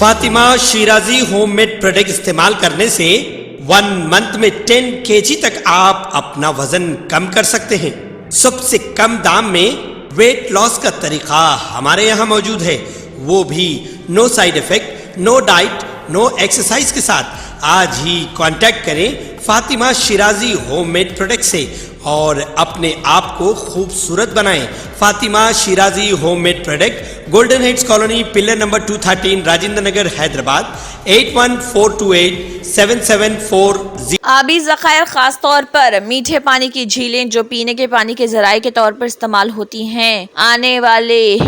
Fatima Shirazi home made product استعمال کرنے سے 1 منتھ میں 10 kg تک آپ اپنا وزن کم کر سکتے ہیں۔ سب سے کم دام میں ویٹ لاس کا طریقہ ہمارے یہاں موجود ہے، وہ بھی no side effect, no diet, no exercise کے ساتھ۔ آج ہی کانٹیکٹ کریں Fatima Shirazi home made product سے اور اپنے آپ کو خوبصورت بنائیں۔ Fatima Shirazi home made product, golden heights colony, pillar number 213، Rajendra Nagar, Hyderabad, 81428774 7740۔ آبی ذخائر خاص طور پر میٹھے پانی کی جھیلیں جو پینے کے پانی کے ذرائع کے طور پر استعمال ہوتی ہیں، آنے والے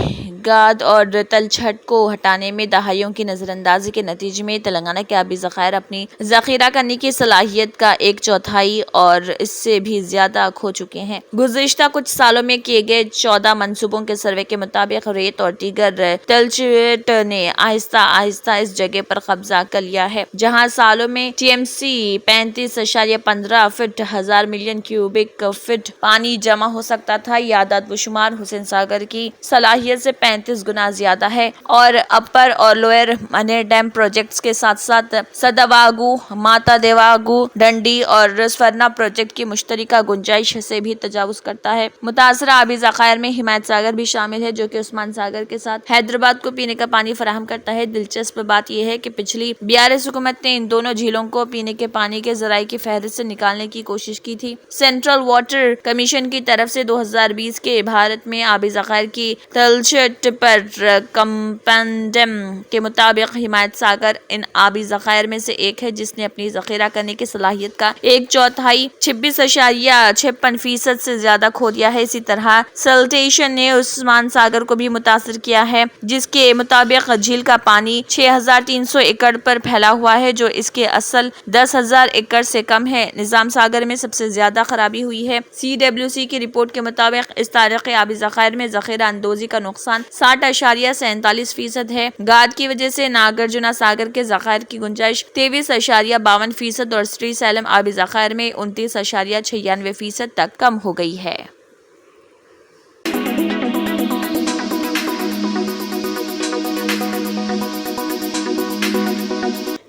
گاد اور تلچھٹ کو ہٹانے میں دہائیوں کی نظر اندازی کے نتیجے میں تلنگانہ کے آبی ذخائر اپنی ذخیرہ کرنے کی صلاحیت کا 1/4 اور اس سے بھی زیادہ کھو چکے ہیں۔ گزشتہ کچھ سالوں میں کیے گئے 14 منصوبوں کے سروے کے مطابق ریت اور دیگر تلچھٹ نے آہستہ آہستہ اس جگہ پر قبضہ کر لیا ہے، جہاں سالوں میں TMC 35.15 feet 1000 million cubic feet پانی جمع ہو سکتا تھا۔ یہ اعداد و شمار حسین ساگر کی صلاحیت سے 35 گنا زیادہ ہے اور اپر اور لوئر منی ڈیم پروجیکٹس کے ساتھ ساتھ سداواگو، ماتا دیواگو، ڈنڈی اور سورنا پروجیکٹ کی مشترکہ گنجائش سے بھی تجاوز کرتا ہے۔ متاثرہ آبی ذخائر میں حمایت ساگر بھی شامل ہے، جو کہ عثمان ساگر کے ساتھ حیدرآباد کو پینے کا پانی فراہم کرتا ہے۔ دلچسپ بات یہ ہے کہ پچھلی BRS حکومت نے ان دونوں جھیلوں کو پینے کے پانی کے ذرائع کی فہرست سے نکالنے کی کوشش کی تھی۔ سینٹرل واٹر کمیشن کی طرف سے 2020 کے بھارت میں آبی ذخائر کی تلچھٹ پر کمپینڈم کے مطابق حمایت ساگر ان آبی ذخائر میں سے ایک ہے جس نے اپنی ذخیرہ کرنے کی صلاحیت کا 1/4 26.56% سے زیادہ کھو دیا ہے۔ اسی طرح سلٹیشن نے عثمان ساگر کو بھی متاثر کیا ہے، جس کے مطابق جھیل کا پانی 6300 ایکڑ پر پھیلا ہوا ہے، جو اس کے اصل 10,000 ایکڑ سے کم ہے۔ نظام ساگر میں سب سے زیادہ خرابی ہوئی ہے۔ CWC کی رپورٹ کے مطابق اس تاریخی آبی ذخائر میں ذخیرہ اندوزی کا نقصان 60.47% ہے۔ گاد کی وجہ سے ناگرجنا ساگر کے ذخائر کی گنجائش 23.52% اور سری سیلم آبی ذخائر میں 29.96% تک کم ہو گئی ہے۔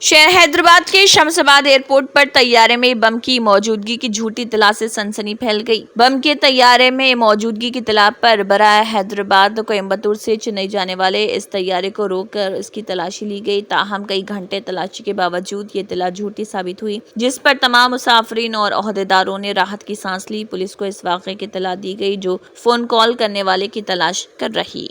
شہر حیدرآباد کے شمس آباد ایئرپورٹ پر طیارے میں بم کی موجودگی کی جھوٹی اطلاع سے سنسنی پھیل گئی۔ بم کے طیارے میں موجودگی کی اطلاع پر برائے حیدرآباد کوئمبٹور سے چنئی جانے والے اس طیارے کو روک کر اس کی تلاشی لی گئی، تاہم کئی گھنٹے تلاشی کے باوجود یہ اطلاع جھوٹی ثابت ہوئی، جس پر تمام مسافرین اور عہدیداروں نے راحت کی سانس لی۔ پولیس کو اس واقعے کی اطلاع دی گئی، جو فون کال کرنے والے کی تلاش کر رہی۔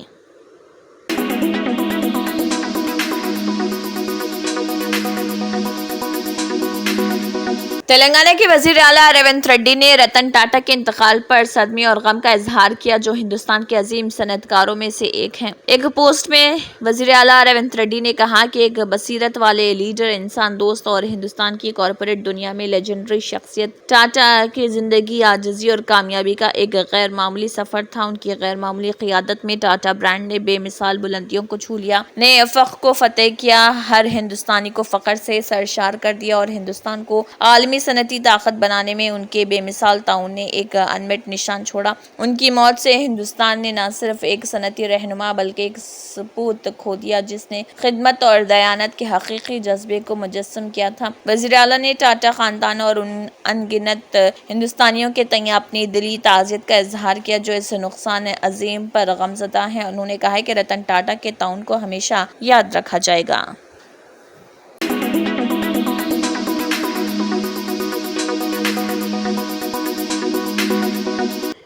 تلنگانہ کے وزیر اعلیٰ ریونت ریڈی نے رتن ٹاٹا کے انتقال پر صدمے اور غم کا اظہار کیا، جو ہندوستان کے عظیم صنعت کاروں میں سے ایک ہیں۔ ایک پوسٹ میں وزیر اعلیٰ ریونت ریڈی نے کہا کہ ایک بصیرت والے لیڈر، انسان دوست اور ہندوستان کی کارپوریٹ دنیا میں لیجنڈری شخصیت ٹاٹا کی زندگی، عاجزی اور کامیابی کا ایک غیر معمولی سفر تھا۔ ان کی غیر معمولی قیادت میں ٹاٹا برانڈ نے بے مثال بلندیوں کو چھو لیا، نئے افق کو فتح کیا، ہر ہندوستانی کو فخر سے سرشار کر دیا اور ہندوستان کو عالمی صنعتی طاقت بنانے میں ان کے بے مثال تعاون نے ایک انمٹ نشان چھوڑا۔ ان کی موت سے ہندوستان نے نہ صرف ایک صنعتی رہنما بلکہ ایک سپوت کھو دیا جس نے خدمت اور دیانت کے حقیقی جذبے کو مجسم کیا تھا۔ وزیر اعلیٰ نے ٹاٹا خاندان اور ان انگنت ہندوستانیوں کے تئیں اپنی دلی تعزیت کا اظہار کیا جو اس نقصان عظیم پر غمزدہ ہیں۔ انہوں نے کہا کہ رتن ٹاٹا کے تعاون کو ہمیشہ یاد رکھا جائے گا۔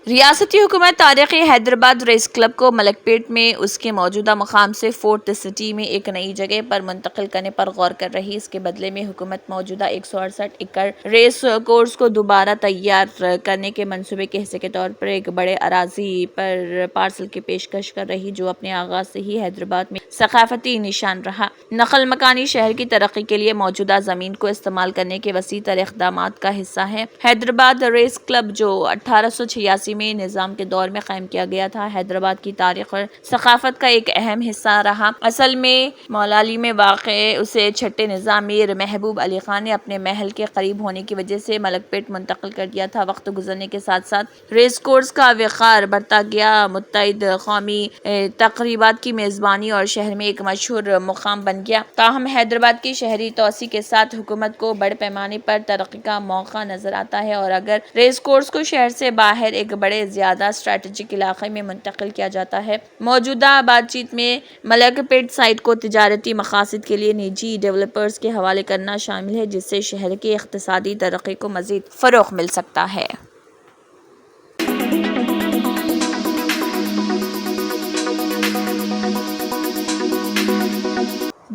ریاستی حکومت تاریخی حیدرآباد ریس کلب کو ملک پیٹ میں اس کے موجودہ مقام سے فورتھ سٹی میں ایک نئی جگہ پر منتقل کرنے پر غور کر رہی۔ اس کے بدلے میں حکومت موجودہ 168 ایکڑ ریس کورس کو دوبارہ تیار کرنے کے منصوبے کے حصے کے طور پر ایک بڑے اراضی پر پارسل کی پیشکش کر رہی، جو اپنے آغاز سے ہی حیدرآباد میں ثقافتی نشان رہا۔ نقل مکانی شہر کی ترقی کے لیے موجودہ زمین کو استعمال کرنے کے وسیع تر اقدامات کا حصہ ہے۔ حیدرآباد ریس کلب، جو 1886 میں نظام کے دور میں قائم کیا گیا تھا۔ حیدرآباد کی تاریخ اور ثقافت کا ایک اہم حصہ رہا۔ اصل میں مولالی میں واقع اسے چھٹے نظام میر محبوب علی خان نے اپنے محل کے قریب ہونے کی وجہ سے ملک پیٹ منتقل کر دیا تھا۔ وقت گزرنے کے ساتھ ساتھ ریس کورس کا وقار بڑھتا گیا، متعدد قومی تقریبات کی میزبانی اور شہر میں ایک مشہور مقام بن گیا۔ تاہم حیدرآباد کی شہری توسیع کے ساتھ حکومت کو بڑے پیمانے پر ترقی کا موقع نظر آتا ہے، اور اگر ریس کورس کو شہر سے باہر ایک بڑے زیادہ اسٹریٹجک علاقے میں منتقل کیا جاتا ہے۔ موجودہ بات چیت میں ملک پیٹ سائٹ کو تجارتی مقاصد کے لیے نجی ڈیولپرز کے حوالے کرنا شامل ہے، جس سے شہر کی اقتصادی ترقی کو مزید فروغ مل سکتا ہے۔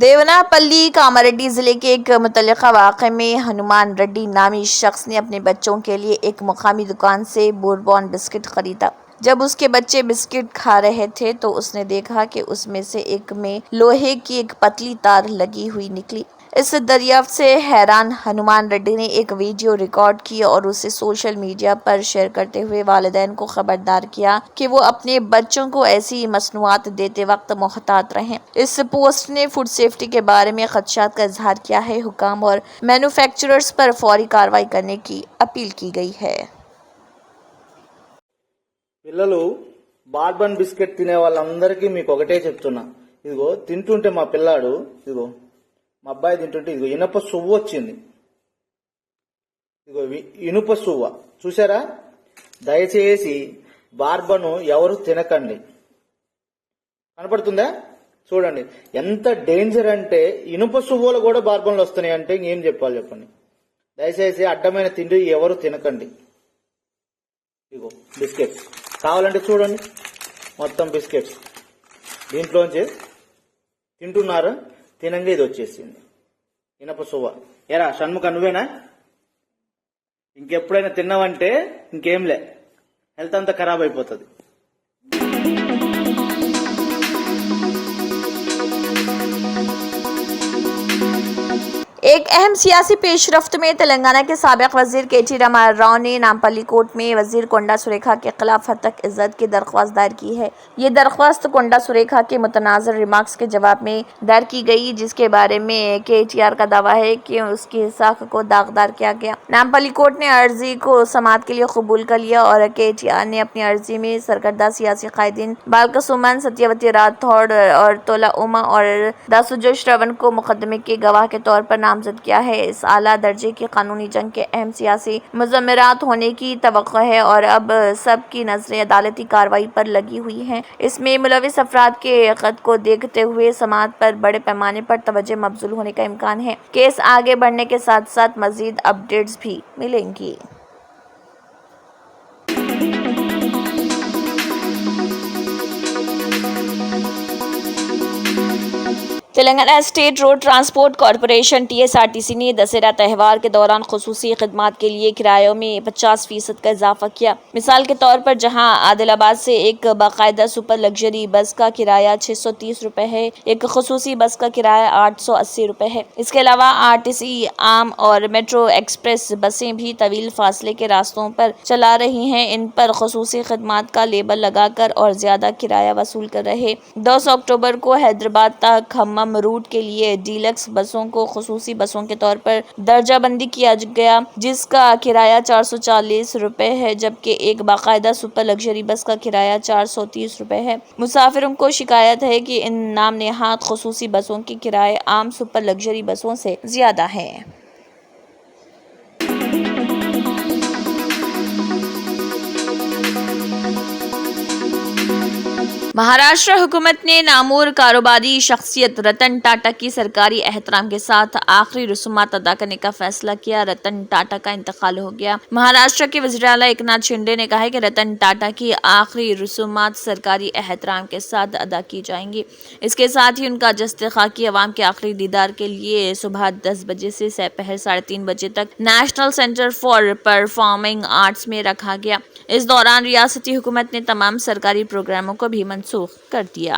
دیونا پلی کاماریڈی ضلع کے ایک متعلقہ واقعے میں ہنومان ریڈی نامی شخص نے اپنے بچوں کے لیے ایک مقامی دکان سے بوربون بسکٹ خریدا۔ جب اس کے بچے بسکٹ کھا رہے تھے تو اس نے دیکھا کہ اس میں سے ایک میں لوہے کی ایک پتلی تار لگی ہوئی نکلی۔ اس دریافت سے حیران ہنومان ریڈی نے ایک ویڈیو ریکارڈ کی اور اسے سوشل میڈیا پر شیئر کرتے ہوئے والدین کو خبردار کیا کہ وہ اپنے بچوں کو ایسی مصنوعات دیتے وقت محتاط رہیں۔ اس پوسٹ نے فوڈ سیفٹی کے بارے میں خدشات کا اظہار کیا ہے۔ حکام اور مینوفیکچررز پر فوری کارروائی کرنے کی اپیل کی گئی ہے۔ పిల్లలు బార్బన్ బిస్కెట్ తినే వాళ్ళందరికీ మీకు ఒకటే చెప్తున్నా, ఇదిగో తింటుంటే మా పిల్లాడు, ఇదిగో మా అబ్బాయి తింటుంటే ఇదిగో ఇనుప సువ్వు వచ్చింది, ఇదిగో ఇనుప సువ్వ చూసారా? దయచేసి బార్బను ఎవరు తినకండి। కనపడుతుందా? చూడండి ఎంత డేంజర్ అంటే ఇనుప సువ్వులు కూడా బార్బన్లు వస్తున్నాయి అంటే ఏం చెప్పాలి చెప్పండి। దయచేసి అడ్డమైన తిండి ఎవరు తినకండి। ఇదిగో బిస్కెట్స్ కావాలంటే చూడండి, మొత్తం బిస్కెట్స్ దీంట్లోంచి తింటున్నారు, తినంగా ఇది వచ్చేసింది ఇనప సువ్వ। ఏరా షణ్ముఖ నువ్వేనా? ఇంకెప్పుడైనా తిన్నావంటే ఇంకేంలే, హెల్త్ అంతా ఖరాబ్ అయిపోతుంది। ایک اہم سیاسی پیش رفت میں تلنگانہ کے سابق وزیر کے ٹی راما راؤ نے نامپلی کورٹ میں وزیر کونڈا سریکھا کے خلاف ہتک عزت کی درخواست دائر کی ہے۔ یہ درخواست کونڈا سریکھا کے متنازع ریمارکس کے جواب میں دائر کی گئی، جس کے بارے میں کے ٹی آر کا دعویٰ ہے کہ اس کی ساکھ کو داغدار کیا گیا۔ نامپلی کورٹ نے عرضی کو سماعت کے لیے قبول کر لیا اور کے ٹی آر نے اپنی عرضی میں سرکردہ سیاسی قائدین بالک سومن، ستیوتی راتھوڑ اور تولا اوما اور داسوجو شرون کو مقدمے کے گواہ کے طور پر نامزد کیا ہے۔ اس اعلیٰ درجے کی قانونی جنگ کے اہم سیاسی مضمرات ہونے کی توقع ہے اور اب سب کی نظریں عدالتی کارروائی پر لگی ہوئی ہیں۔ اس میں ملوث افراد کے خط کو دیکھتے ہوئے سماعت پر بڑے پیمانے پر توجہ مبذول ہونے کا امکان ہے۔ کیس آگے بڑھنے کے ساتھ ساتھ مزید اپڈیٹس بھی ملیں گی۔ Telangana state road transport corporation TSRTC نے دسہرہ تہوار کے دوران خصوصی خدمات کے لیے کرایوں میں 50% کا اضافہ کیا۔ مثال کے طور پر جہاں عادل آباد سے ایک باقاعدہ سپر لگژری بس کا کرایہ 630 روپے ہے، ایک خصوصی بس کا کرایہ 880 روپے ہے۔ اس کے علاوہ RTC عام اور میٹرو ایکسپریس بسیں بھی طویل فاصلے کے راستوں پر چلا رہی ہیں، ان پر خصوصی خدمات کا لیبل لگا کر اور زیادہ کرایہ وصول کر رہے۔ 2 اکتوبر کو حیدرآباد تا کھمم روٹ کے لیے ڈیلکس بسوں کو خصوصی بسوں کے طور پر درجہ بندی کیا گیا، جس کا کرایہ 440 روپے ہے، جبکہ ایک باقاعدہ سپر لگژری بس کا کرایہ 430 روپے ہے۔ مسافروں کو شکایت ہے کہ ان نام نہاد خصوصی بسوں کے کرائے عام سپر لگژری بسوں سے زیادہ ہیں۔ مہاراشٹر حکومت نے نامور کاروباری شخصیت رتن ٹاٹا کی سرکاری احترام کے ساتھ آخری رسومات ادا کرنے کا فیصلہ کیا۔ رتن ٹاٹا کا انتقال ہو گیا۔ مہاراشٹر کے وزیر اعلیٰ ایکناتھ شنڈے نے کہا ہے کہ رتن ٹاٹا کی آخری رسومات سرکاری احترام کے ساتھ ادا کی جائیں گی۔ اس کے ساتھ ہی ان کا جسد خاکی عوام کے آخری دیدار کے لیے صبح 10 بجے سے سپہر 3:30 بجے تک national centre for performing arts میں رکھا گیا۔ اس دوران ریاستی حکومت نے تمام سرکاری پروگراموں کو بھی منسوخ کر دیا۔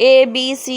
A, B, C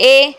A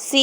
C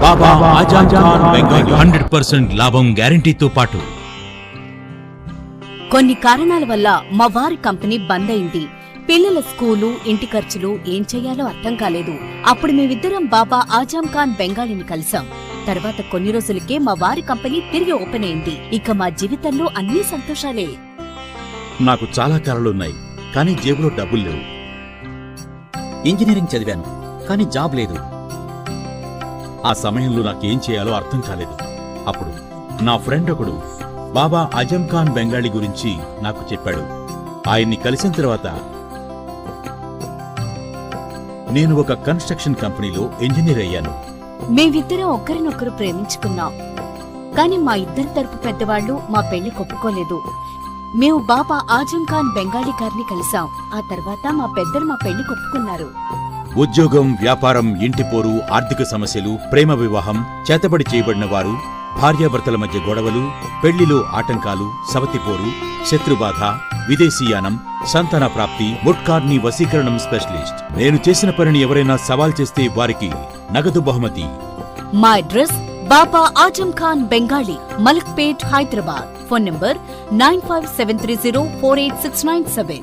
బాబా ఆజం ఖాన్ బెంగాలీ 100% లాభం గ్యారంటీతో పాటు కొన్ని కారణాల వల్ల మా వారి కంపెనీ బంద్ అయింది. పిల్లల స్కూలు, ఇంటి ఖర్చులు ఏం చెయ్యాలో అర్థం కాలేదు. అప్పుడు మేమిద్దరం బాబా ఆజం ఖాన్ బెంగాలీని కలిసాం. తర్వాత కొన్ని రోజులకే మా వారి కంపెనీ తిరిగి ఓపెన్ అయింది. ఇక మా జీవితంలో అన్ని సంతోషాలే. నాకు చాలా కలలున్నాయి, కానీ జేబులో డబ్బులు లేవు. ఇంజనీరింగ్ చదివాను, కానీ జాబ్ లేదు. ఆ సమయంలో నాకేం చేయాలో అర్థం కాలేదు. అప్పుడు నా ఫ్రెండ్ ఒకడు బాబా ఆజం ఖాన్ బెంగాలీ గురించి నాకు చెప్పాడు. ఆయన్ని కలిసిన తర్వాత నేను ఒక కన్స్ట్రక్షన్ కంపెనీలో ఇంజనీర్ అయ్యాను. మేమిద్దరం ఒకరినొకరు ప్రేమించుకున్నాం. కాని మా ఇద్దరి తరపు పెద్దవాళ్లు మా పెళ్లి ఒప్పుకోలేదు. మేము బాబా ఆజం ఖాన్ బెంగాలీ గారిని కలిసాం. ఆ తర్వాత మా పెద్దలు మా పెళ్లి ఒప్పుకున్నారు. ఉద్యోగం, వ్యాపారం, ఇంటి పోరు, ఆర్థిక సమస్యలు, ప్రేమ వివాహం, చేతబడి చేయబడిన వారు, భార్యాభర్తల మధ్య గొడవలు, పెళ్లిలో ఆటంకాలు, సవతిపోరు, శత్రుబాధ, విదేశీయానం, సంతాన ప్రాప్తి, ముట్కార్ని వశీకరణం స్పెషలిస్ట్. నేను చేసిన పనిని ఎవరైనా సవాల్ చేస్తే వారికి నగదు బహుమతి. మా address Baba Azam Khan Bengali, Malakpet, Hyderabad. Phone number 9573048697.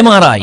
MRI,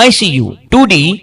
ICU, 2D